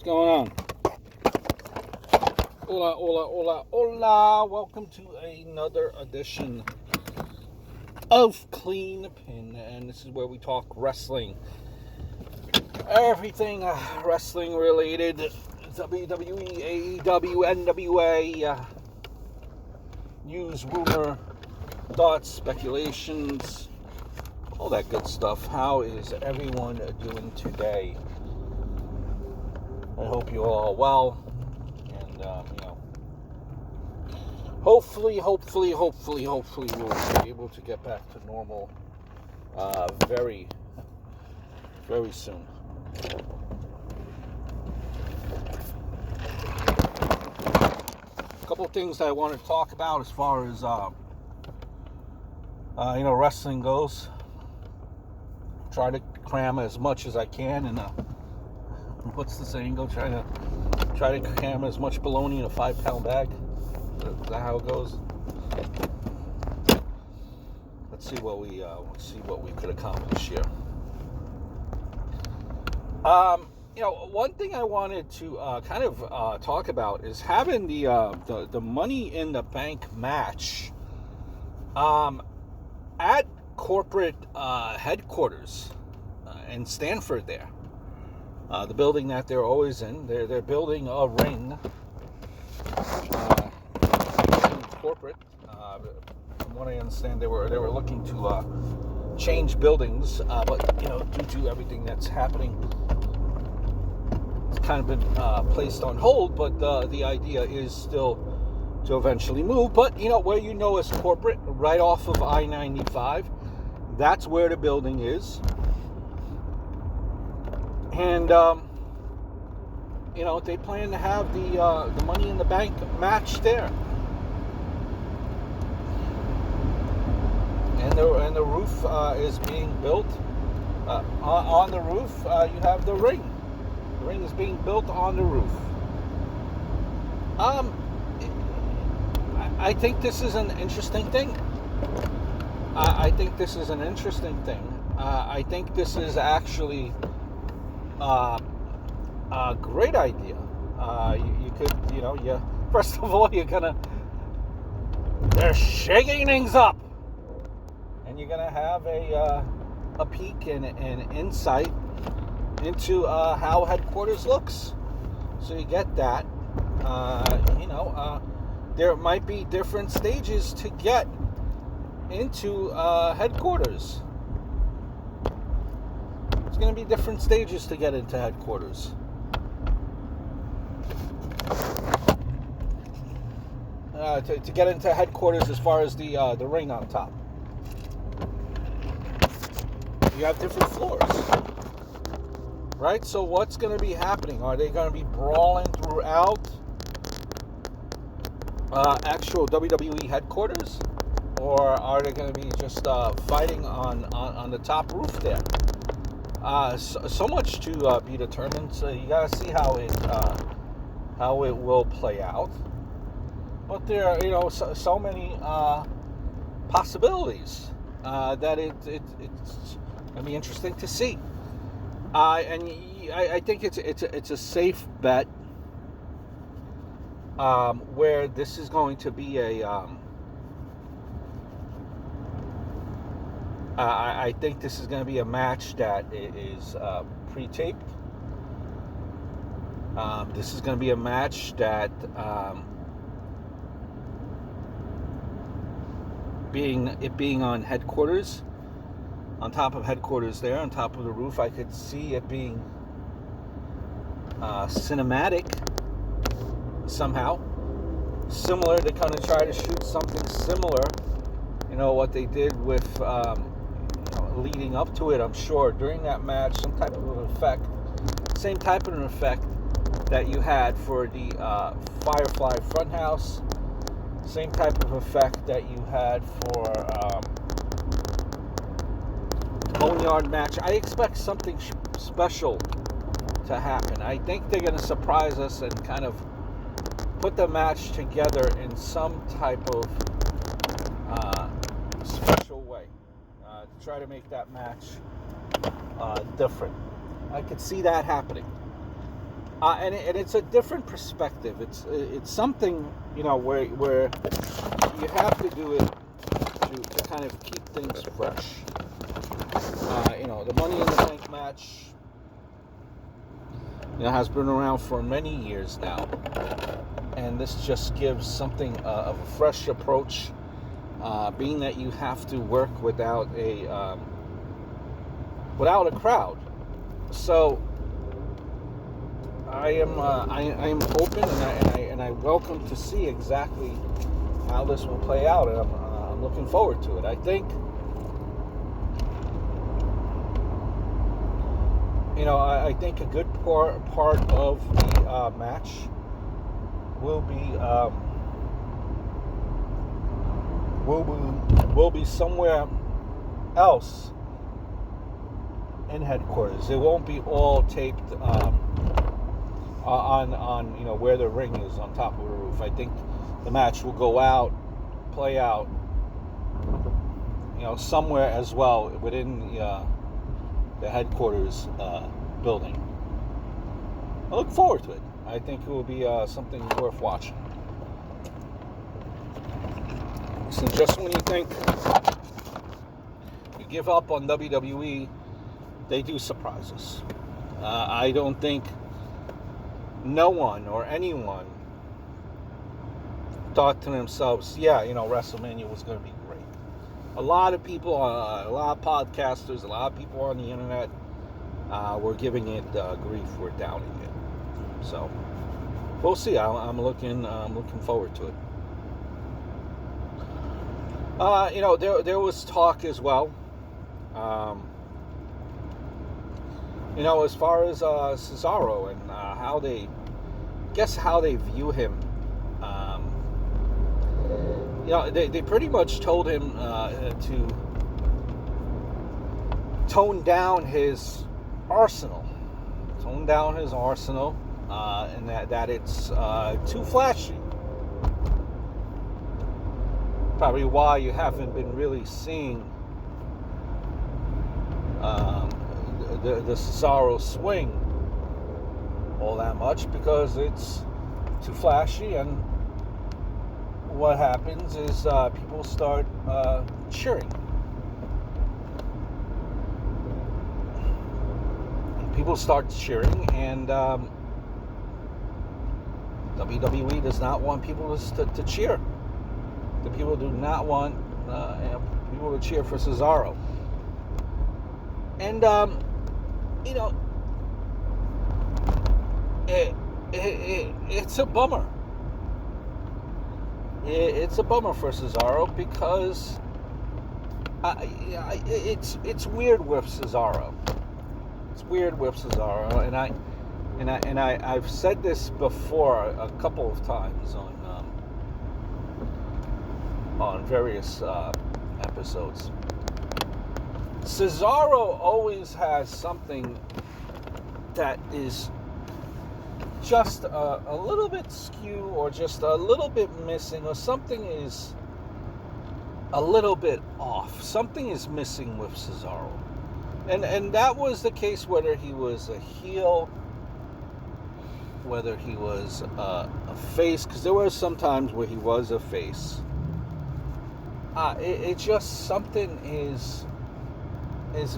What's going on? Hola, hola, hola, hola. Welcome to another edition of Cleanpin, and this is where we talk wrestling. Everything wrestling related. WWE, AEW, NWA. News, rumor, thoughts, speculations, all that good stuff. How is everyone doing today? I hope you all are well, and hopefully we'll be able to get back to normal very, very soon. A couple of things that I want to talk about as far as wrestling goes. Try to cram as much as I can, and what's the saying? Try to cram as much bologna in a 5-pound bag. Is that how it goes? Let's see what we could accomplish here. One thing I wanted to talk about is having the Money in the Bank match at corporate headquarters in Stanford there. The building that they're always in. They're building a ring. Corporate. From what I understand, they were looking to change buildings, but due to everything that's happening, it's kind of been placed on hold. But the idea is still to eventually move. But where is corporate, right off of I-95. That's where the building is. And they plan to have the Money in the Bank match there. And the roof is being built. On the roof, you have the ring. The ring is being built on the roof. I think this is an interesting thing. I think this is an interesting thing. I think this is actually a great idea. You could, first of all, they're shaking things up. And you're going to have a peek and insight into how headquarters looks. So you get that. There might be different stages to get into headquarters. There's going to be different stages to get into headquarters. To get into headquarters as far as the ring on top. You have different floors, right? So what's going to be happening? Are they going to be brawling throughout actual WWE headquarters, or are they going to be just fighting on the top roof there? So much to be determined. So you got to see how it will play out. But there are so many possibilities that it's going to be interesting to see. And I think it's a safe bet where this is going to be I think this is going to be a match that is pre-taped. This is going to be a match that being on headquarters, on top of headquarters there, on top of the roof, I could see it being cinematic somehow. Similar, they kind of try to shoot something similar, what they did with leading up to it, I'm sure, during that match, some type of an effect, same type of an effect that you had for the Firefly Funhouse, same type of effect that you had for Boneyard match. I expect something special to happen. I think they're going to surprise us and kind of put the match together in some type of special way to try to make that match different. I could see that happening. and it's a different perspective. It's something, where you have to do it to kind of keep things fresh. The Money in the Bank match, has been around for many years now, and this just gives something of a fresh approach, being that you have to work without a crowd. So I am open, and I welcome to see exactly how this will play out, and I'm looking forward to it. I think, I think a good part of the match will be somewhere else in headquarters. It won't be all taped on where the ring is on top of the roof. I think the match will go out, play out, somewhere as well within the headquarters building. I look forward to it. I think it will be something worth watching. So just when you think you give up on WWE, they do surprise us. I don't think no one or anyone thought to themselves, WrestleMania was going to be great. A lot of people, a lot of podcasters, a lot of people on the internet were giving it grief, were doubting it. So we'll see. I'm looking forward to it. There was talk as well. As far as Cesaro and how they view him. They pretty much told him to tone down his arsenal, and that it's too flashy. Probably why you haven't been really seeing the Cesaro swing all that much, because it's too flashy, and what happens is people start cheering. And WWE does not want people to cheer. The people do not want people to cheer for Cesaro. And it's a bummer. It's a bummer for Cesaro, because it's weird with Cesaro. And I've said this before a couple of times on various episodes. Cesaro always has something that is just a little bit skew, or just a little bit missing, or something is a little bit off. Something is missing with Cesaro. And that was the case whether he was a heel, whether he was a face, because there were some times where he was a face. It just, something is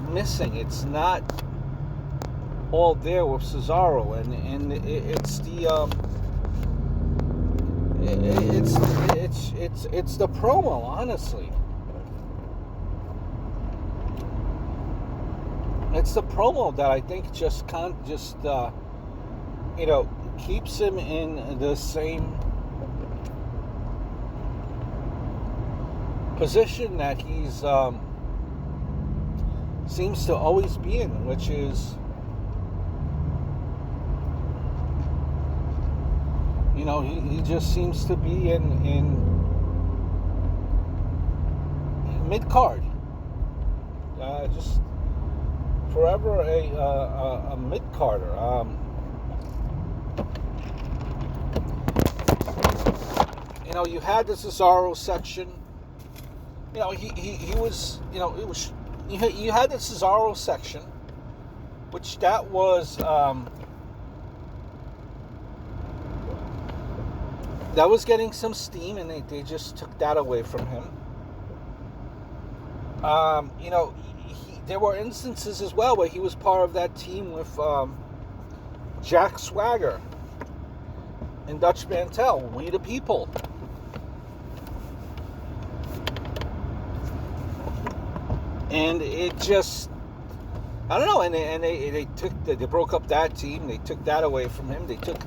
missing. It's not all there with Cesaro, and it's the promo, honestly. It's the promo that I think just keeps him in the same position that he's seems to always be in, which is, he just seems to be in mid-card. Just forever a mid-carder. You had the Cesaro section. He was, you had the Cesaro section, which that was that was getting some steam, and they just took that away from him. There were instances as well where he was part of that team with Jack Swagger and Dutch Mantel, We the People. And it just, I don't know, and they broke up that team. They took that away from him. They took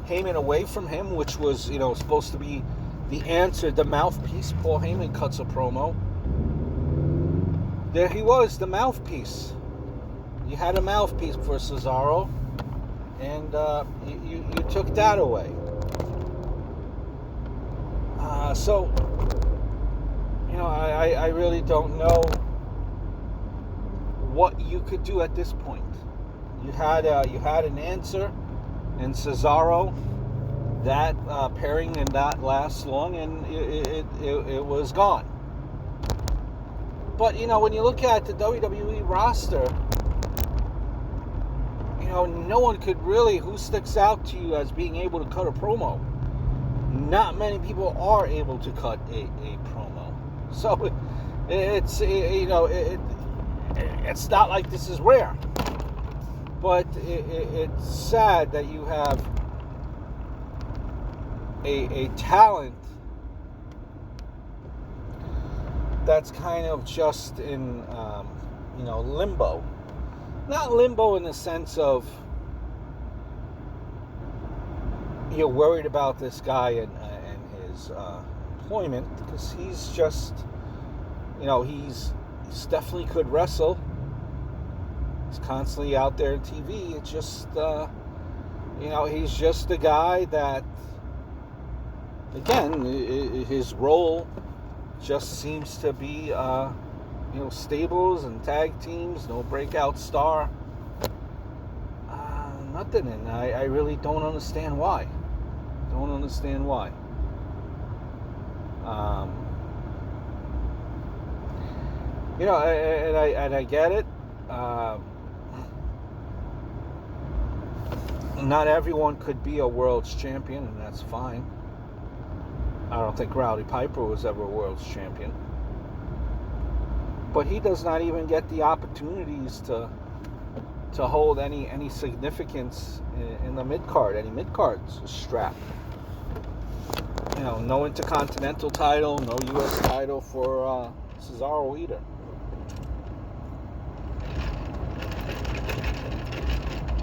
Heyman away from him, which was, supposed to be the answer, the mouthpiece. Paul Heyman cuts a promo. There he was, the mouthpiece. You had a mouthpiece for Cesaro, and you took that away. So, I really don't know what you could do at this point. You had an answer in Cesaro. That pairing did not last long, and it was gone. But when you look at the WWE roster, no one could really, who sticks out to you as being able to cut a promo? Not many people are able to cut a promo. So it's it's not like this is rare. But it's sad that you have a talent that's kind of just in limbo. Not limbo in the sense of you're worried about this guy and his employment, because he's just he's definitely could wrestle. He's constantly out there on TV. It's just he's just a guy that, again, his role just seems to be stables and tag teams, no breakout star, nothing. And I really don't understand why. And I get it. Not everyone could be a world's champion, and that's fine. I don't think Rowdy Piper was ever a world's champion. But he does not even get the opportunities to hold any significance in the mid-card, any mid-card strap. No Intercontinental title, no U.S. title for Cesaro either.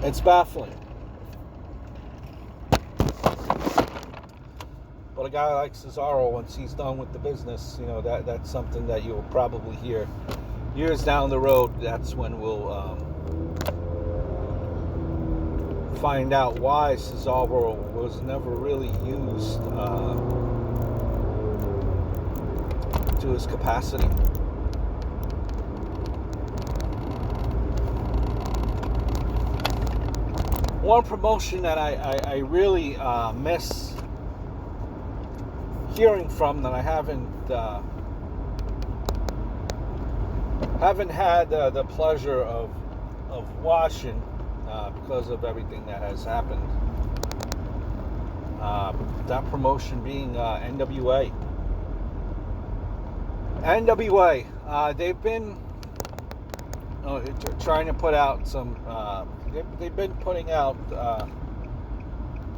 It's baffling. But a guy like Cesaro, once he's done with the business, that's something that you'll probably hear years down the road. That's when we'll find out why Cesaro was never really used to his capacity. One promotion that I really miss hearing from, that I haven't had the pleasure of watching because of everything that has happened. That promotion being NWA. They've been trying to put out some. They've been putting out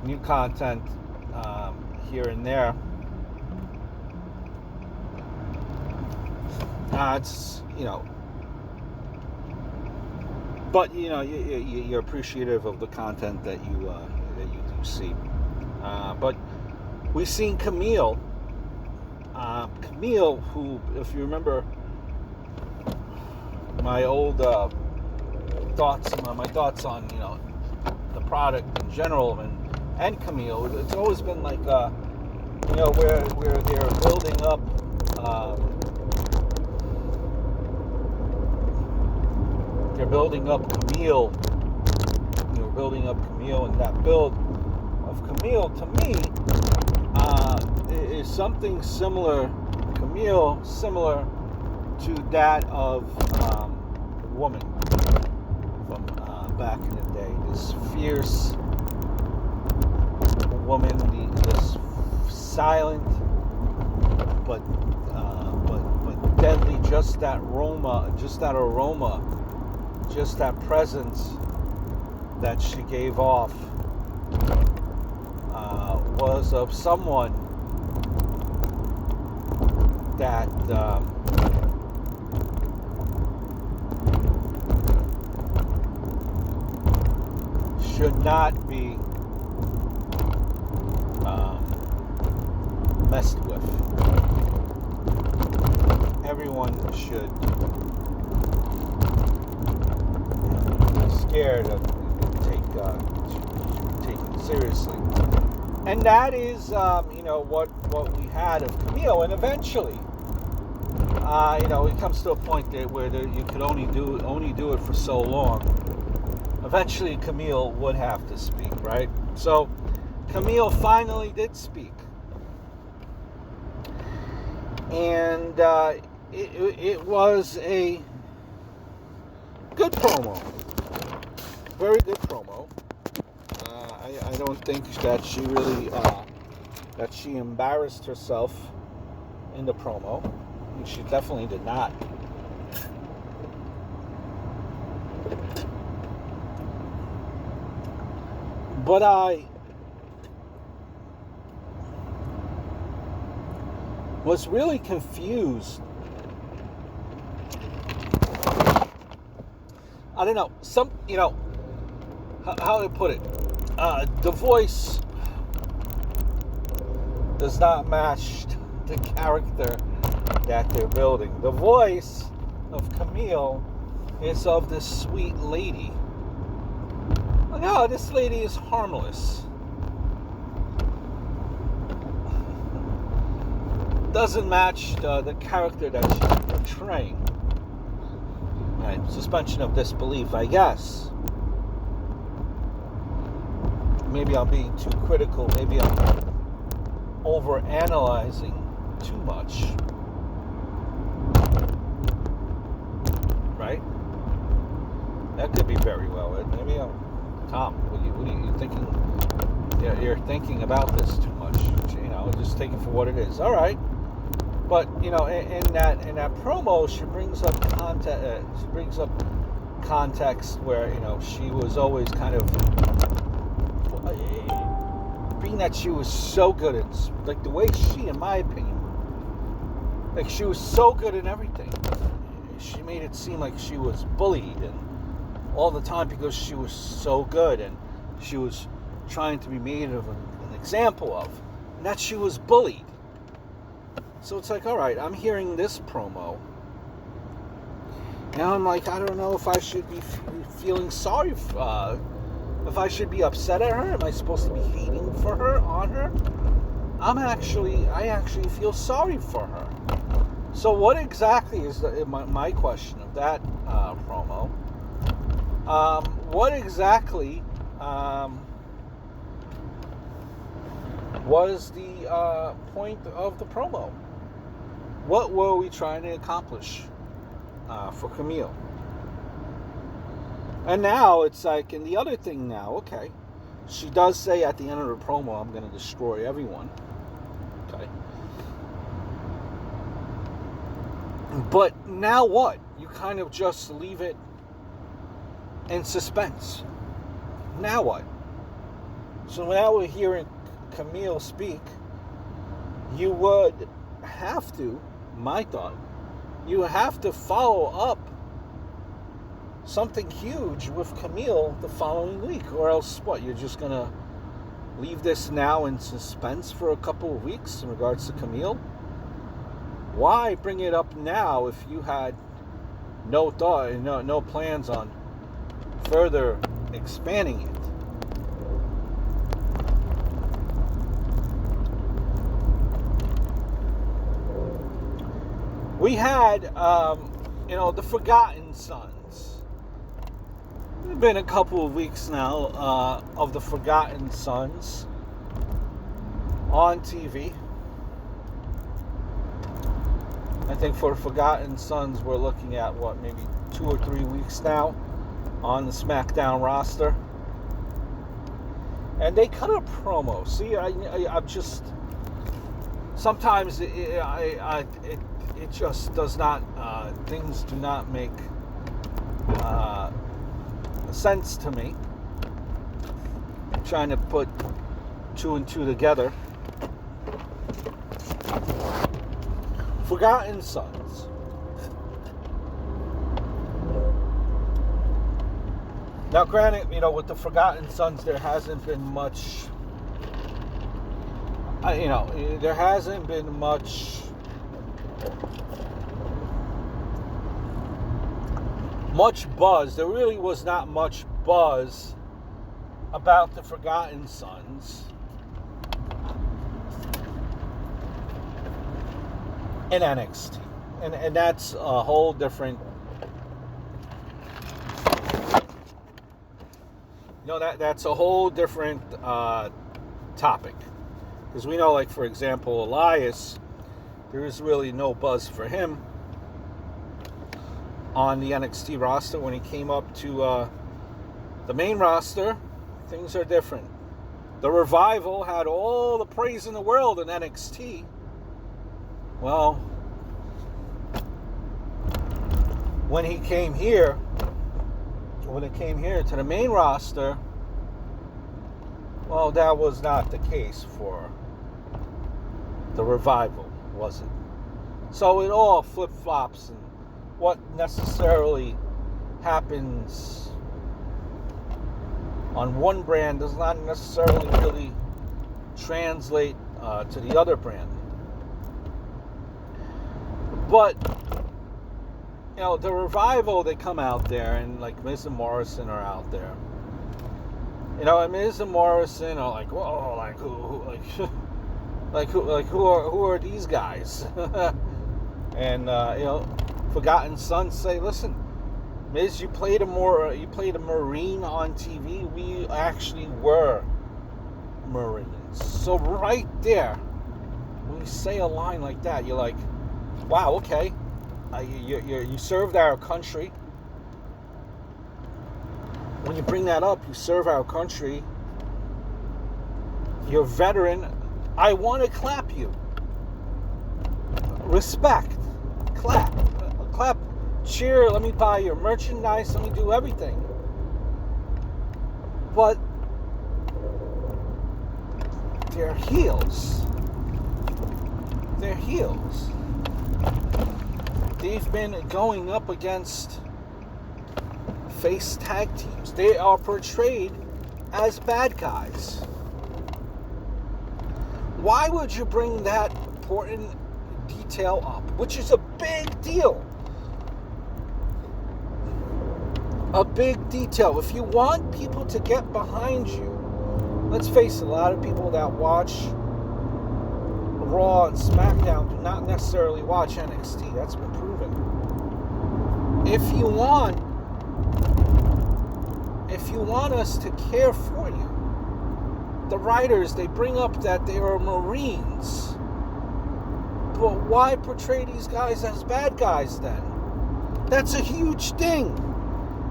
new content here and there. It's but you're appreciative of the content that you do see. But we've seen Kamille, who, if you remember my old thoughts on the product in general and Kamille, it's always been like where they're building up. They're building up Kamille. You're building up Kamille, and that build of Kamille, to me, is something similar. Kamille, similar to that of Woman from back in the day. This fierce woman, this silent, but deadly. Just that aroma, just that presence that she gave off was of someone that should not be messed with. Everyone should be scared of taken seriously. And that is, what we had of Kamille. And eventually, it comes to a point there where you could only do it for so long. Eventually, Kamille would have to speak, right? So, Kamille finally did speak. And it was a good promo. Very good promo. I don't think that she really, that she embarrassed herself in the promo. She definitely did not. But I was really confused. I don't know. How do I put it? The voice does not match the character that they're building. The voice of Kamille is of this sweet lady. No, this lady is harmless. Doesn't match the character that she's portraying. Right, suspension of disbelief, I guess. Maybe I'm being too critical. Maybe I'm overanalyzing too much. Right? That could be very well it. Maybe I'm... Tom, what are you thinking? Yeah, you're thinking about this too much. Just take it for what it is. All right. But in that promo, she brings up context where she was always kind of being that she was so good at, like, the way she, in my opinion, like, she was so good at everything. She made it seem like she was bullied and all the time because she was so good and she was trying to be made of an example of, and that she was bullied. So it's like, all right, I'm hearing this promo. Now I'm like, I don't know if I should be feeling sorry, if I should be upset at her. Am I supposed to be hating for her, on her? I actually feel sorry for her. So what exactly is my question of that promo? What exactly was the point of the promo? What were we trying to accomplish for Kamille? And now it's like, and the other thing now, okay, she does say at the end of the promo, I'm going to destroy everyone. Okay. But now what? You kind of just leave it in suspense. Now what? So now we're hearing Kamille speak. You would have to, my thought, you have to follow up something huge with Kamille the following week, or else what? You're just gonna leave this now in suspense for a couple of weeks in regards to Kamille? Why bring it up now if you had no thought and no plans on further expanding it? We had, the Forgotten Sons. It's been a couple of weeks now of the Forgotten Sons on TV. I think for Forgotten Sons, we're looking at, maybe 2 or 3 weeks now on the SmackDown roster. And they cut a promo. See, I'm just sometimes it just does not, things do not make sense to me. I'm trying to put two and two together. Forgotten Sons. Now, granted, with the Forgotten Sons, there hasn't been much. There hasn't been much buzz. There really was not much buzz about the Forgotten Sons in NXT, and that's a whole different. That's a whole different topic. Because we know, like, for example, Elias, there is really no buzz for him on the NXT roster. When he came up to the main roster, things are different. The Revival had all the praise in the world in NXT. Well, when it came here to the main roster, well, that was not the case for the Revival, was it? So it all flip-flops, and what necessarily happens on one brand does not necessarily really translate to the other brand. But the Revival, they come out there, and like Miz and Morrison are out there. And Miz and Morrison are like, whoa, who are these guys? And Forgotten Sons say, listen, Miz, you played a Marine on TV. We actually were Marines. So right there, when you say a line like that, you're like, wow, okay. You served our country. When you bring that up, you serve our country. You're a veteran. I want to clap you. Respect. Clap. Cheer. Let me buy your merchandise. Let me do everything. But they're heels. They've been going up against face tag teams. They are portrayed as bad guys. Why would you bring that important detail up? Which is a big deal. A big detail. If you want people to get behind you, let's face it, a lot of people that watch Raw and SmackDown do not necessarily watch NXT. That's been proven. If you want us to care for you, the writers, they bring up that they are Marines. But why portray these guys as bad guys then? That's a huge thing.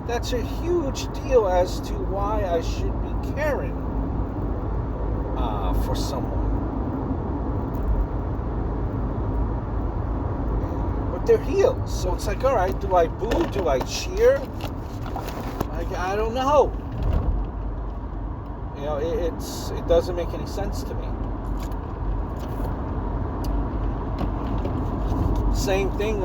That's a huge deal as to why I should be caring for someone. But they're heels. So it's like, all right, do I boo? Do I cheer? I don't know. It doesn't make any sense to me. Same thing,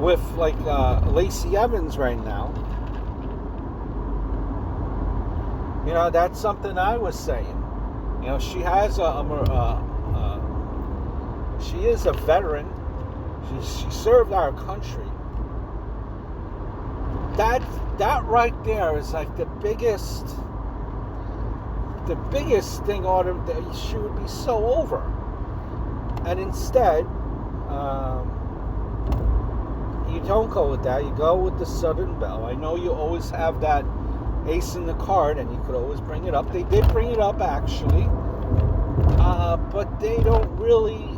with like Lacey Evans right now. That's something I was saying. She has she is a veteran. She served our country. That right there is like the biggest thing that she would be so over. And instead, you don't go with that. You go with the Southern Belle. I know you always have that ace in the card, and you could always bring it up. They did bring it up, actually. But they don't really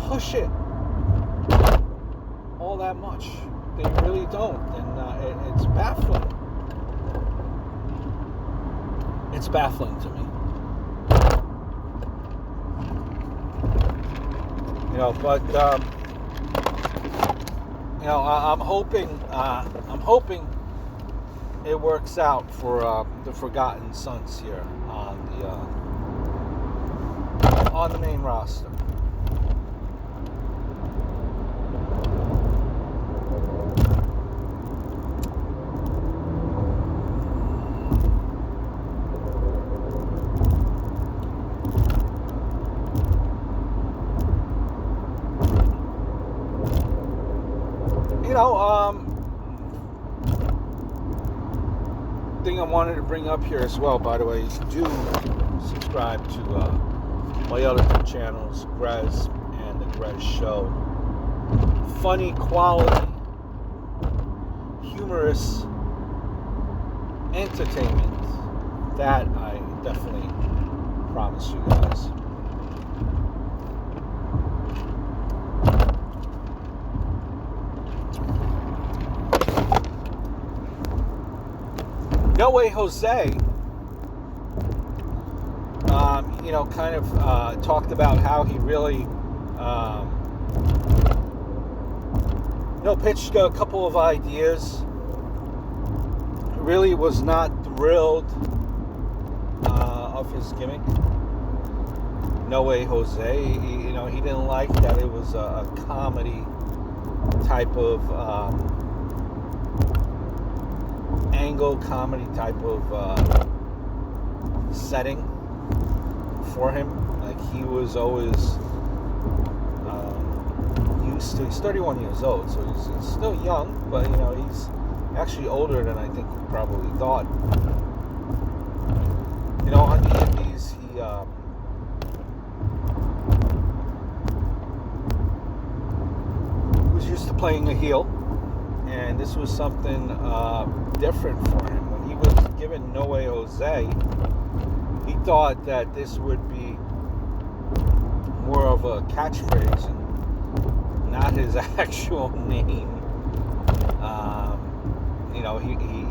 push it all that much. They really don't, and it's baffling. It's baffling to me. But I'm hoping it works out for the Forgotten Sons here on the main roster. Thing I wanted to bring up here as well, by the way, is do subscribe to my other two channels, GRES and the GRES Show. Funny, quality, humorous entertainment. That I definitely promise you guys. No Way Jose, kind of talked about how he really, pitched a couple of ideas. Really was not thrilled of his gimmick. No Way Jose, he didn't like that it was a comedy type of angle, comedy type of setting for him. Like he was always used to. He's 31 years old, so he's still young, but he's actually older than I think we probably thought. On the Indies, he was used to playing a heel. And this was something different for him. When he was given No Way Jose, he thought that this would be more of a catchphrase and not his actual name.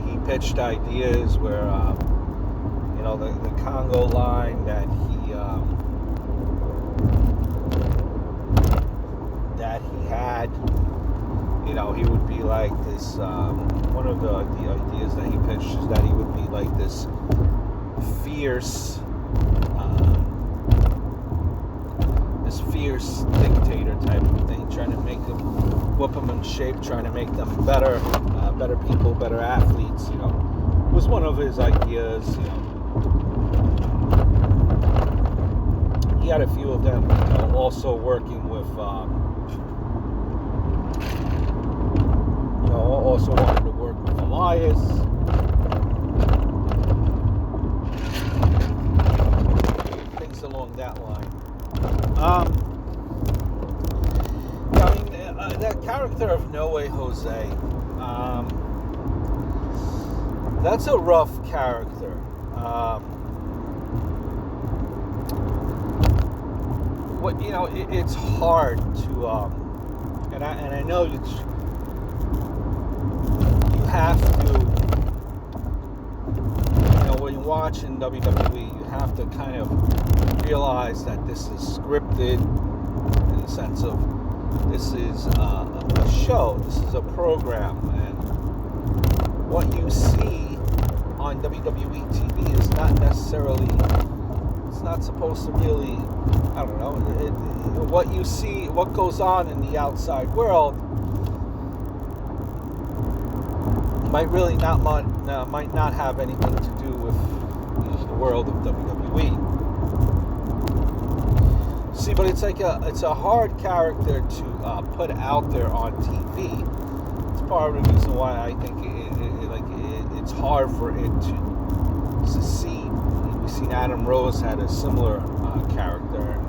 He pitched ideas where, the Congo line that he had. He would be like this, one of the ideas that he pitched is that he would be like this fierce dictator type of thing, trying to make them, whip them in shape, trying to make them better people, better athletes, was one of his ideas, He had a few of them, also working with, also wanted to work with Elias. Things along that line. That character of No Way Jose, that's a rough character. It's hard to, and I know you have to, when you're watching WWE, you have to kind of realize that this is scripted in the sense of this is a show, this is a program, and what you see on WWE TV is not necessarily, it's not supposed to really, I don't know, what you see, what goes on in the outside world might really might not have anything to do with the world of WWE. See, but it's a hard character to put out there on TV. It's part of the reason why I think it's hard for it to succeed. We've seen Adam Rose had a similar character.